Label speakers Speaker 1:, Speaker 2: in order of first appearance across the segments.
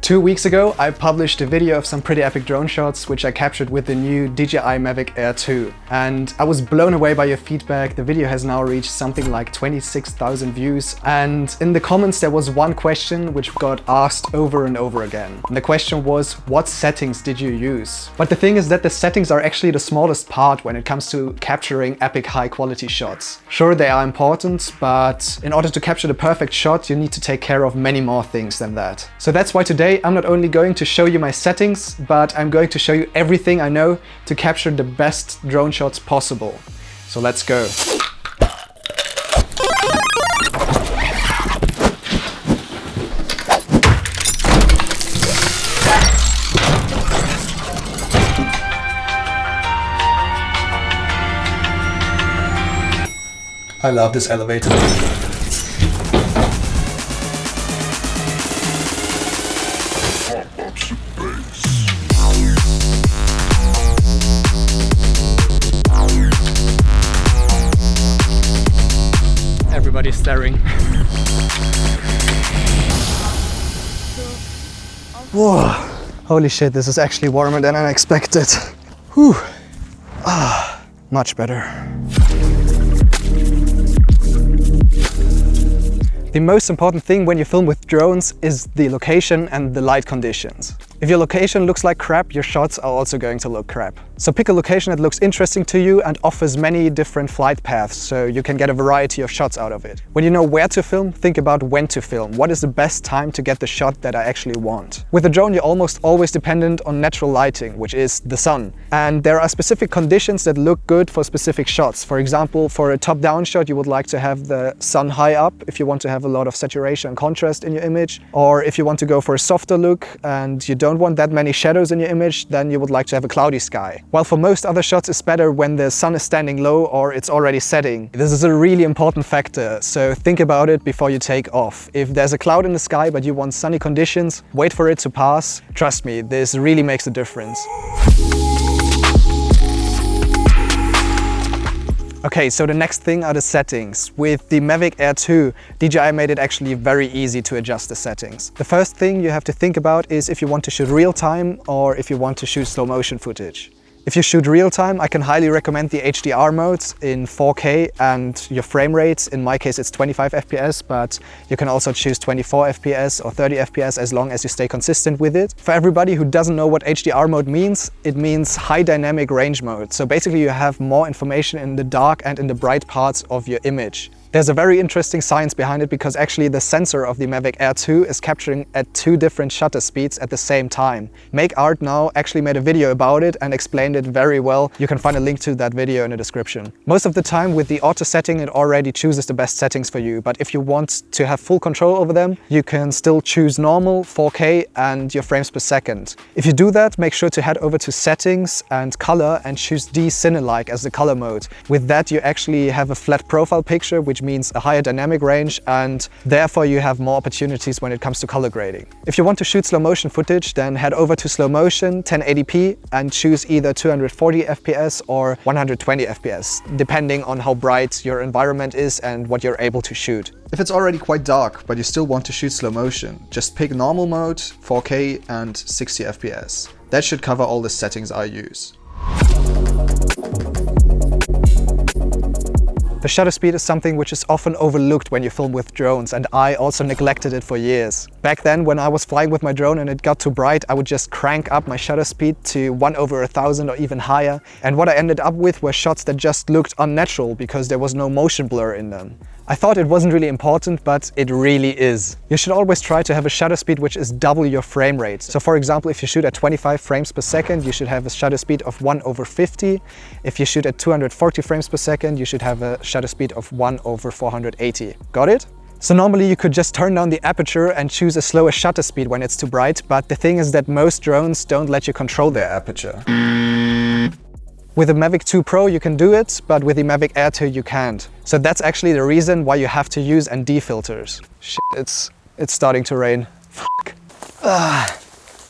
Speaker 1: 2 weeks ago, I published a video of some pretty epic drone shots which I captured with the new DJI Mavic Air 2. And I was blown away by your feedback. The video has now reached something like 26,000 views. And in the comments there was one question which got asked over and over again. And the question was, what settings did you use? But the thing is that the settings are actually the smallest part when it comes to capturing epic high quality shots. Sure, they are important, but in order to capture the perfect shot, you need to take care of many more things than that. So that's why today I'm not only going to show you my settings, but I'm going to show you everything I know to capture the best drone shots possible. So let's go. I love this elevator. Everybody's staring. Whoa! Holy shit, this is actually warmer than I expected. Whew! Ah, much better. The most important thing when you film with drones is the location and the light conditions. If your location looks like crap, your shots are also going to look crap. So pick a location that looks interesting to you and offers many different flight paths so you can get a variety of shots out of it. When you know where to film, think about when to film. What is the best time to get the shot that I actually want? With a drone, you're almost always dependent on natural lighting, which is the sun. And there are specific conditions that look good for specific shots. For example, for a top-down shot, you would like to have the sun high up if you want to have a lot of saturation and contrast in your image. Or if you want to go for a softer look and you don't want that many shadows in your image, then you would like to have a cloudy sky. While for most other shots it's better when the sun is standing low or it's already setting. This is a really important factor, so think about it before you take off. If there's a cloud in the sky but you want sunny conditions, wait for it to pass. Trust me, this really makes a difference. Okay, so the next thing are the settings. With the Mavic Air 2, DJI made it actually very easy to adjust the settings. The first thing you have to think about is if you want to shoot real time or if you want to shoot slow motion footage. If you shoot real time, I can highly recommend the HDR modes in 4K and your frame rates. In my case, it's 25 FPS, but you can also choose 24 FPS or 30 FPS as long as you stay consistent with it. For everybody who doesn't know what HDR mode means, it means high dynamic range mode. So basically you have more information in the dark and in the bright parts of your image. There's a very interesting science behind it because actually the sensor of the Mavic Air 2 is capturing at 2 different shutter speeds at the same time. Make Art Now actually made a video about it and explained it very well. You can find a link to that video in the description. Most of the time with the auto setting it already chooses the best settings for you, but if you want to have full control over them, you can still choose normal, 4K and your frames per second. If you do that, make sure to head over to settings and color and choose D-Cine-like as the color mode. With that you actually have a flat profile picture, which means a higher dynamic range, and therefore you have more opportunities when it comes to color grading. If you want to shoot slow motion footage, then head over to slow motion 1080p and choose either 240 FPS or 120 FPS, depending on how bright your environment is and what you're able to shoot. If it's already quite dark, but you still want to shoot slow motion, just pick normal mode, 4K and 60 FPS. That should cover all the settings I use. The shutter speed is something which is often overlooked when you film with drones, and I also neglected it for years. Back then, when I was flying with my drone and it got too bright, I would just crank up my shutter speed to 1/1000 or even higher. And what I ended up with were shots that just looked unnatural because there was no motion blur in them. I thought it wasn't really important, but it really is. You should always try to have a shutter speed which is double your frame rate. So for example, if you shoot at 25 frames per second, you should have a shutter speed of 1/50. If you shoot at 240 frames per second, you should have a shutter speed of 1/480. Got it? So normally you could just turn down the aperture and choose a slower shutter speed when it's too bright, but the thing is that most drones don't let you control their aperture. With the Mavic 2 Pro you can do it, but with the Mavic Air 2 you can't. So that's actually the reason why you have to use ND filters. Shit, it's starting to rain. Fuck.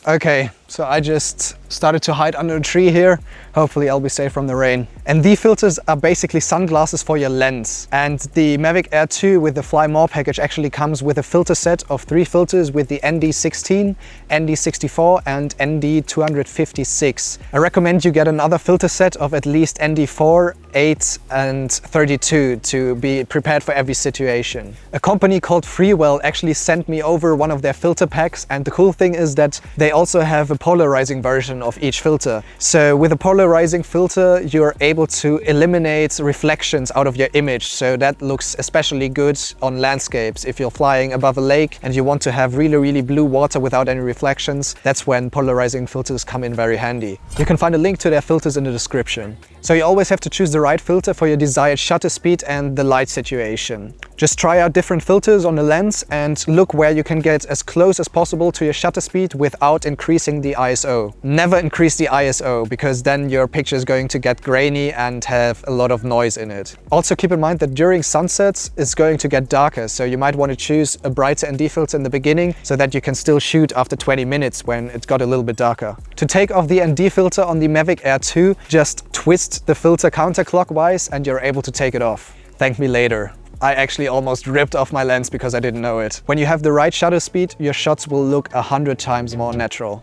Speaker 1: Okay, so I just Started to hide under a tree here. Hopefully I'll be safe from the rain. And these filters are basically sunglasses for your lens. And the Mavic Air 2 with the Fly More package actually comes with a filter set of 3 filters with the ND16, ND64 and ND256. I recommend you get another filter set of at least ND4, 8 and 32 to be prepared for every situation. A company called Freewell actually sent me over one of their filter packs, and the cool thing is that they also have a polarizing version of each filter. So with a polarizing filter you're able to eliminate reflections out of your image, so that looks especially good on landscapes. If you're flying above a lake and you want to have really blue water without any reflections, that's when polarizing filters come in very handy. You can find a link to their filters in the description. So you always have to choose the right filter for your desired shutter speed and the light situation. Just try out different filters on the lens and look where you can get as close as possible to your shutter speed without increasing the ISO. Never increase the ISO, because then your picture is going to get grainy and have a lot of noise in it. Also keep in mind that during sunsets it's going to get darker, so you might want to choose a brighter ND filter in the beginning so that you can still shoot after 20 minutes when it got a little bit darker. To take off the ND filter on the Mavic Air 2, just twist the filter counterclockwise and you're able to take it off. Thank me later. I actually almost ripped off my lens because I didn't know it. When you have the right shutter speed, your shots will look 100 times more natural.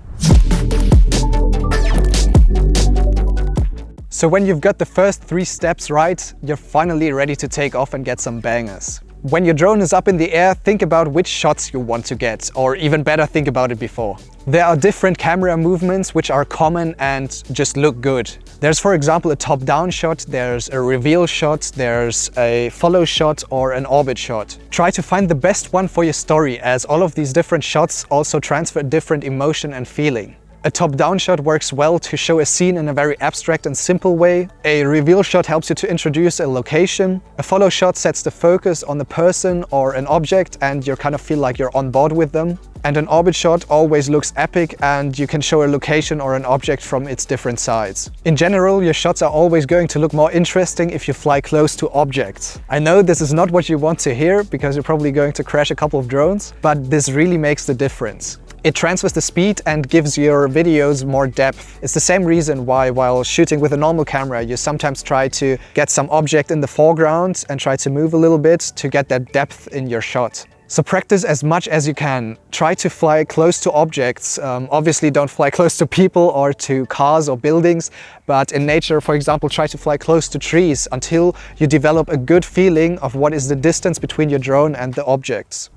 Speaker 1: So when you've got the first 3 steps right, you're finally ready to take off and get some bangers. When your drone is up in the air, think about which shots you want to get, or even better, think about it before. There are different camera movements which are common and just look good. There's, for example, a top-down shot, there's a reveal shot, there's a follow shot or an orbit shot. Try to find the best one for your story, as all of these different shots also transfer different emotion and feeling. A top-down shot works well to show a scene in a very abstract and simple way. A reveal shot helps you to introduce a location. A follow shot sets the focus on the person or an object and you kind of feel like you're on board with them. And an orbit shot always looks epic and you can show a location or an object from its different sides. In general, your shots are always going to look more interesting if you fly close to objects. I know this is not what you want to hear because you're probably going to crash a couple of drones, but this really makes the difference. It transfers the speed and gives your videos more depth. It's the same reason why, while shooting with a normal camera, you sometimes try to get some object in the foreground and try to move a little bit to get that depth in your shot. So practice as much as you can. Try to fly close to objects. Obviously don't fly close to people or to cars or buildings, but in nature, for example, try to fly close to trees until you develop a good feeling of what is the distance between your drone and the objects.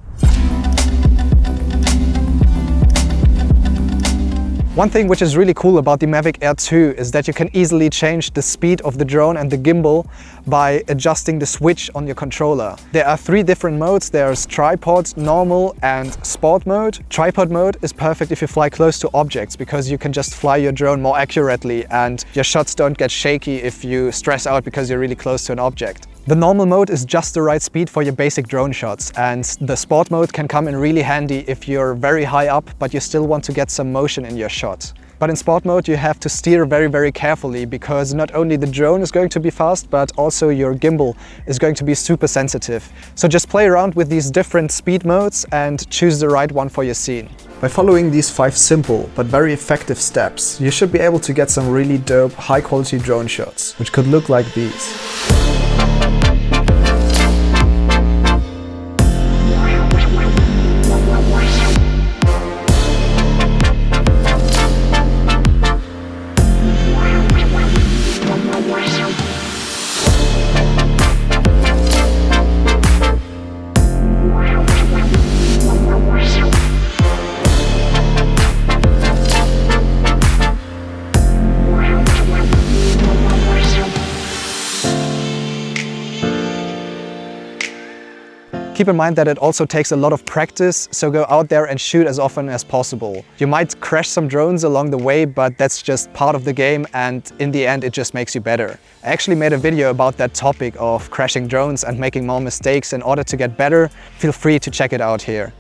Speaker 1: One thing which is really cool about the Mavic Air 2 is that you can easily change the speed of the drone and the gimbal by adjusting the switch on your controller. There are 3 different modes. There's tripod, normal and sport mode. Tripod mode is perfect if you fly close to objects because you can just fly your drone more accurately and your shots don't get shaky if you stress out because you're really close to an object. The normal mode is just the right speed for your basic drone shots, and the sport mode can come in really handy if you're very high up but you still want to get some motion in your shot. But in sport mode you have to steer very carefully because not only the drone is going to be fast but also your gimbal is going to be super sensitive. So just play around with these different speed modes and choose the right one for your scene. By following these 5 simple but very effective steps, you should be able to get some really dope high quality drone shots, which could look like these. Keep in mind that it also takes a lot of practice, so go out there and shoot as often as possible. You might crash some drones along the way, but that's just part of the game and in the end it just makes you better. I actually made a video about that topic of crashing drones and making more mistakes in order to get better. Feel free to check it out here.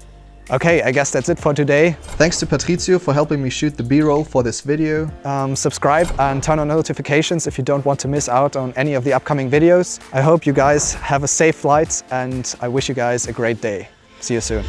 Speaker 1: Okay, I guess that's it for today. Thanks to Patrizio for helping me shoot the B-roll for this video. Subscribe and turn on notifications if you don't want to miss out on any of the upcoming videos. I hope you guys have a safe flight and I wish you guys a great day. See you soon.